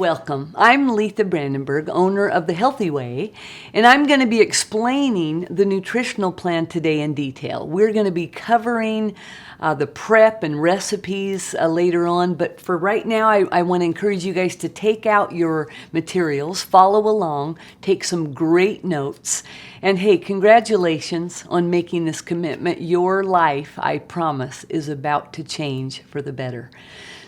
Welcome. I'm Letha Brandenburg, owner of The Healthy Way, and I'm going to be explaining the nutritional plan today in detail. We're going to be covering the prep and recipes later on, but for right now, I want to encourage you guys to take out your materials, follow along, take some great notes, and hey, congratulations on making this commitment. Your life, I promise, is about to change for the better.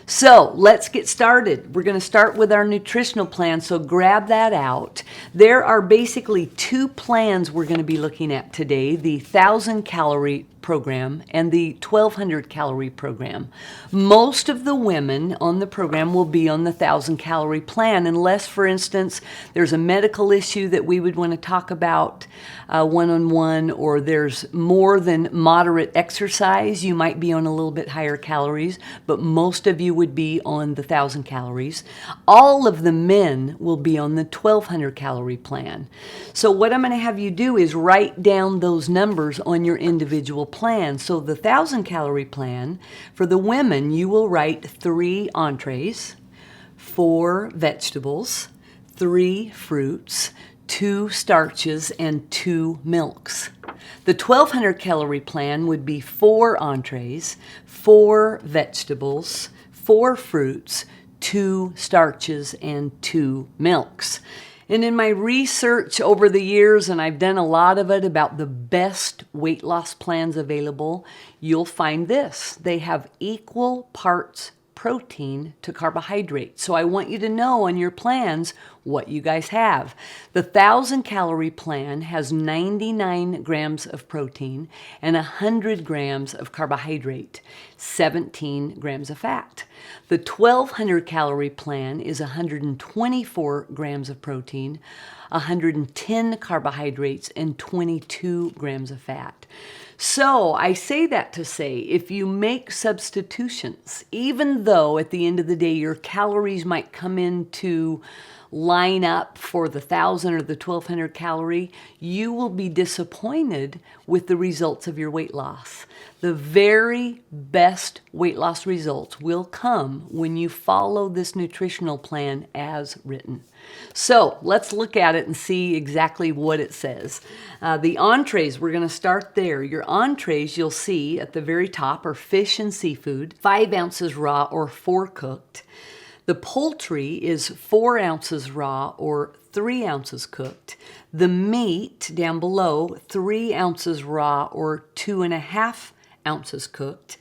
So let's get started. We're going to start with our nutritional plan, so grab that out. There are basically two plans we're going to be looking at today, the 1,000-calorie program and the 1,200-calorie program. Most of the women on the program will be on the 1,000-calorie plan, unless, for instance, there's a medical issue that we would want to talk about one-on-one, or there's more than moderate exercise. You might be on a little bit higher calories, but most of you would be on the 1,000 calories. All of the men will be on the 1,200-calorie plan. So what I'm going to have you do is write down those numbers on your individual plan. So the 1,000-calorie plan, for the women, you will write 3 entrees, 4 vegetables, 3 fruits, 2 starches, and 2 milks. The 1,200-calorie plan would be 4 entrees, 4 vegetables, 4 fruits, 2 starches, and 2 milks. And in my research over the years, and I've done a lot of it about the best weight loss plans available, you'll find this. They have equal parts protein to carbohydrate. So I want you to know on your plans what you guys have. The 1,000-calorie plan has 99 grams of protein and 100 grams of carbohydrate, 17 grams of fat. The 1,200-calorie plan is 124 grams of protein, 110 carbohydrates, and 22 grams of fat. So I say that to say, if you make substitutions, even though at the end of the day your calories might come in to line up for the 1,000 or the 1,200 calorie, you will be disappointed with the results of your weight loss. The very best weight loss results will come when you follow this nutritional plan as written. So let's look at it and see exactly what it says. The entrees, we're going to start there. Your entrees, you'll see at the very top, are fish and seafood, 5 ounces raw or 4 cooked. The poultry is 4 ounces raw or 3 ounces cooked. The meat down below, 3 ounces raw or 2.5 ounces cooked.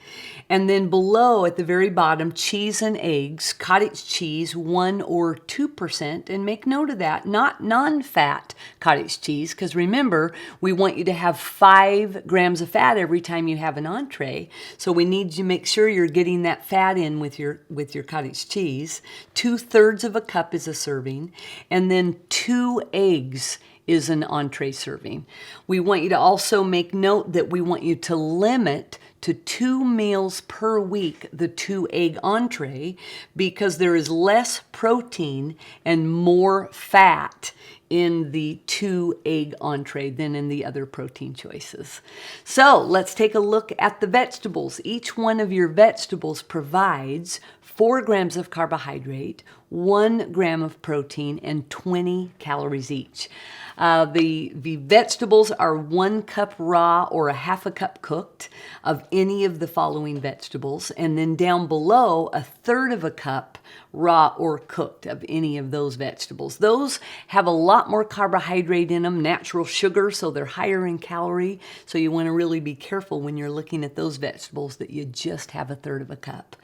And then below at the very bottom, cheese and eggs, cottage cheese, 1 or 2%. And make note of that, not non-fat cottage cheese, because remember, we want you to have 5 grams of fat every time you have an entree. So we need to make sure you're getting that fat in with your cottage cheese. 2/3 of a cup is a serving. And then 2 eggs is an entree serving. We want you to also make note that we want you to limit to 2 meals per week the 2 egg entree, because there is less protein and more fat in the 2 egg entree than in the other protein choices. So let's take a look at the vegetables. Each one of your vegetables provides 4 grams of carbohydrate, 1 gram of protein, and 20 calories each. The vegetables are 1 cup raw or 1/2 cup cooked of any of the following vegetables, and then down below 1/3 of a cup raw or cooked of any of those vegetables. Those have a lot more carbohydrate in them, natural sugar, so they're higher in calorie. So you want to really be careful when you're looking at those vegetables that you just have 1/3 of a cup.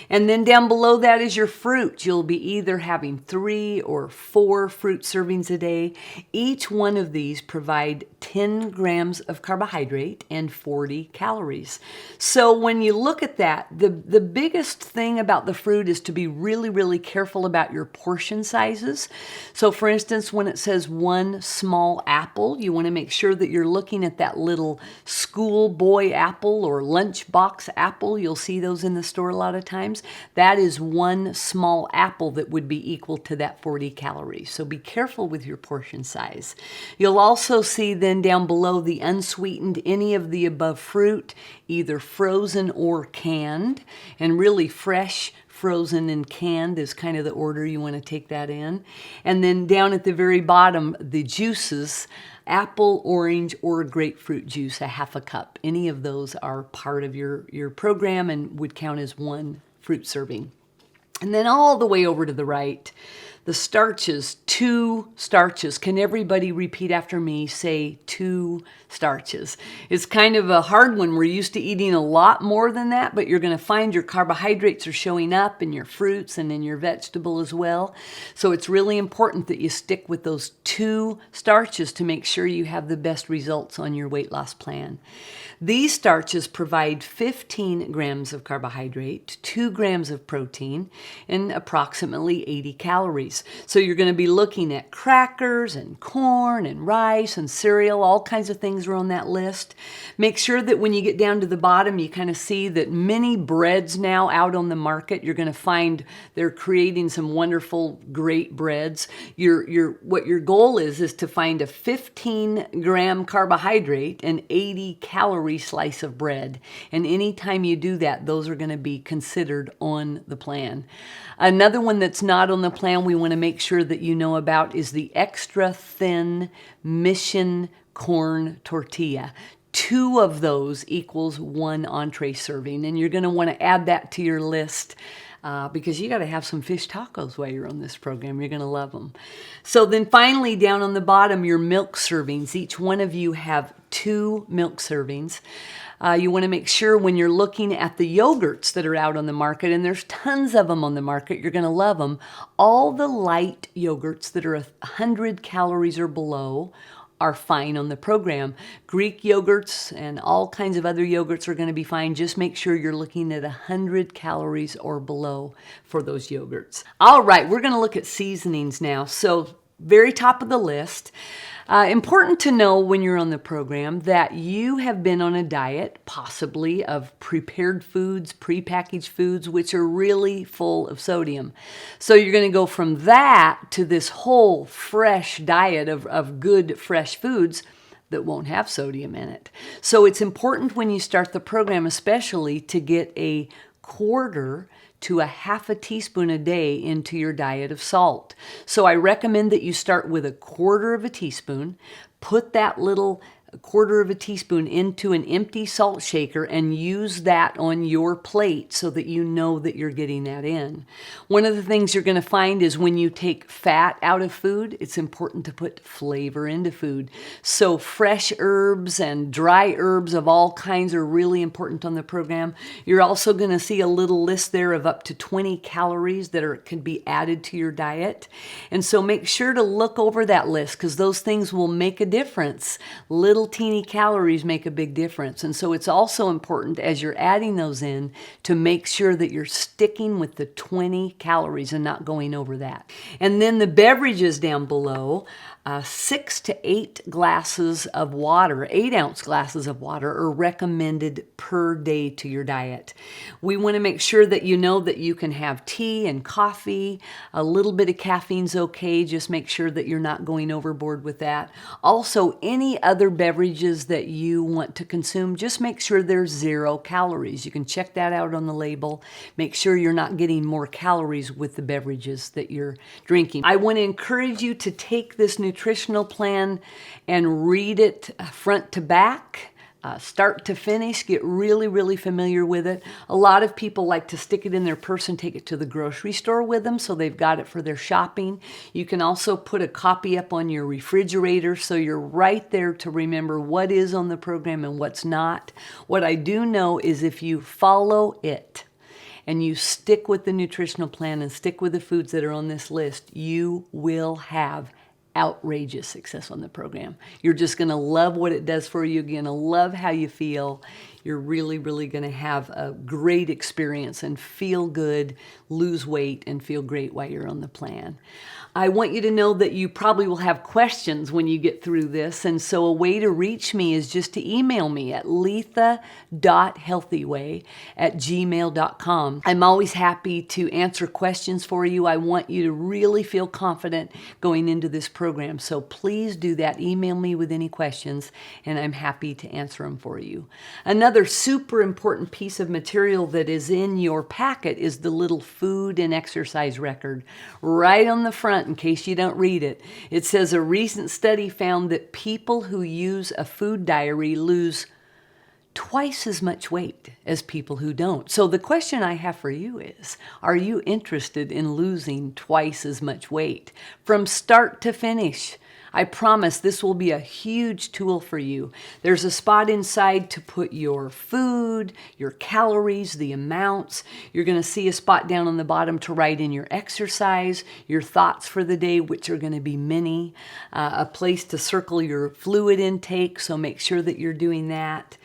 And then down below that is your fruit. You'll be either having 3 or 4 fruit servings a day. Each one of these provide 10 grams of carbohydrate and 40 calories. So when you look at that, the biggest thing about the fruit is to be really careful about your portion sizes. So for instance, when it says 1 small apple, you want to make sure that you're looking at that little schoolboy apple or lunchbox apple. You'll see those in the store a lot of times. That is 1 small apple that would be equal to that 40 calories. So be careful with your portion size. You'll also see then down below the unsweetened, any of the above fruit, either frozen or canned, and really fresh frozen and canned is kind of the order you want to take that in. And then down at the very bottom, the juices, apple, orange, or grapefruit juice, a half a cup. Any of those are part of your program and would count as one fruit serving. And then all the way over to the right, the starches, 2 starches. Can everybody repeat after me? Say 2 starches. It's kind of a hard one. We're used to eating a lot more than that, but you're going to find your carbohydrates are showing up in your fruits and in your vegetable as well. So it's really important that you stick with those 2 starches to make sure you have the best results on your weight loss plan. These starches provide 15 grams of carbohydrate, 2 grams of protein, and approximately 80 calories. So you're going to be looking at crackers and corn and rice and cereal, all kinds of things are on that list. Make sure that when you get down to the bottom, you kind of see that many breads now out on the market, you're going to find they're creating some wonderful, great breads. What your goal is to find a 15-gram carbohydrate and 80 calorie slice of bread. And anytime you do that, those are going to be considered on the plan. Another one that's not on the plan we want to make sure that you know about is the extra thin Mission corn tortilla. 2 of those equals 1 entree serving, and you're going to want to add that to your list because you got to have some fish tacos while you're on this program. You're going to love them. So then finally, down on the bottom, your milk servings. Each one of you have 2 milk servings. You want to make sure when you're looking at the yogurts that are out on the market, and there's tons of them on the market, you're going to love them. All the light yogurts that are 100 calories or below are fine on the program. Greek yogurts and all kinds of other yogurts are going to be fine. Just make sure you're looking at 100 calories or below for those yogurts. All right, we're going to look at seasonings now. So very top of the list. Important to know when you're on the program that you have been on a diet, possibly of prepared foods, prepackaged foods, which are really full of sodium. So you're going to go from that to this whole fresh diet of good, fresh foods that won't have sodium in it. So it's important when you start the program especially to get a quarter to a half a teaspoon a day into your diet of salt. So I recommend that you start with a quarter of a teaspoon, put that little quarter of a teaspoon into an empty salt shaker and use that on your plate so that you know that you're getting that in. One of the things you're going to find is when you take fat out of food, it's important to put flavor into food. So fresh herbs and dry herbs of all kinds are really important on the program. You're also going to see a little list there of up to 20 calories that can be added to your diet. And so make sure to look over that list because those things will make a difference. Little teeny calories make a big difference. And so it's also important as you're adding those in to make sure that you're sticking with the 20 calories and not going over that. And then the beverages down below, 6 to 8 glasses of water, 8-ounce glasses of water are recommended per day to your diet. We want to make sure that you know that you can have tea and coffee. A little bit of caffeine's okay. Just make sure that you're not going overboard with that. Also, any other beverages that you want to consume, just make sure there's 0 calories. You can check that out on the label. Make sure you're not getting more calories with the beverages that you're drinking. I want to encourage you to take this nutritional plan and read it front to back. Start to finish, get really, really familiar with it. A lot of people like to stick it in their purse and take it to the grocery store with them so they've got it for their shopping. You can also put a copy up on your refrigerator so you're right there to remember what is on the program and what's not. What I do know is if you follow it and you stick with the nutritional plan and stick with the foods that are on this list, you will have outrageous success on the program. You're just going to love what it does for you. You're going to love how you feel. You're really, really going to have a great experience and feel good, lose weight, and feel great while you're on the plan. I want you to know that you probably will have questions when you get through this, and so a way to reach me is just to email me at letha.healthyway@gmail.com. I'm always happy to answer questions for you. I want you to really feel confident going into this program, so please do that. Email me with any questions, and I'm happy to answer them for you. Another Another super important piece of material that is in your packet is the little food and exercise record. Right on the front, in case you don't read it, it says a recent study found that people who use a food diary lose twice as much weight as people who don't. So the question I have for you is, are you interested in losing twice as much weight from start to finish? I promise this will be a huge tool for you. There's a spot inside to put your food, your calories, the amounts. You're going to see a spot down on the bottom to write in your exercise, your thoughts for the day, which are going to be many, a place to circle your fluid intake, so make sure that you're doing that.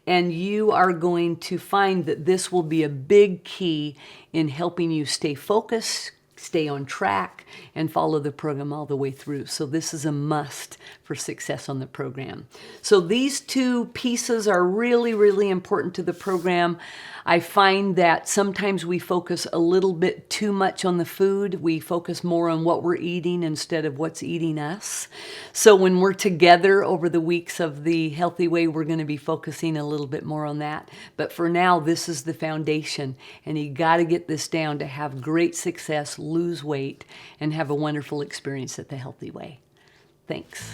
And you are going to find that this will be a big key in helping you stay focused, stay on track, and follow the program all the way through. So this is a must for success on the program. So these two pieces are really, really important to the program. I find that sometimes we focus a little bit too much on the food. We focus more on what we're eating instead of what's eating us. So when we're together over the weeks of the Healthy Way, we're going to be focusing a little bit more on that. But for now, this is the foundation, and you got to get this down to have great success, lose weight, and have a wonderful experience at the Healthy Way. Thanks.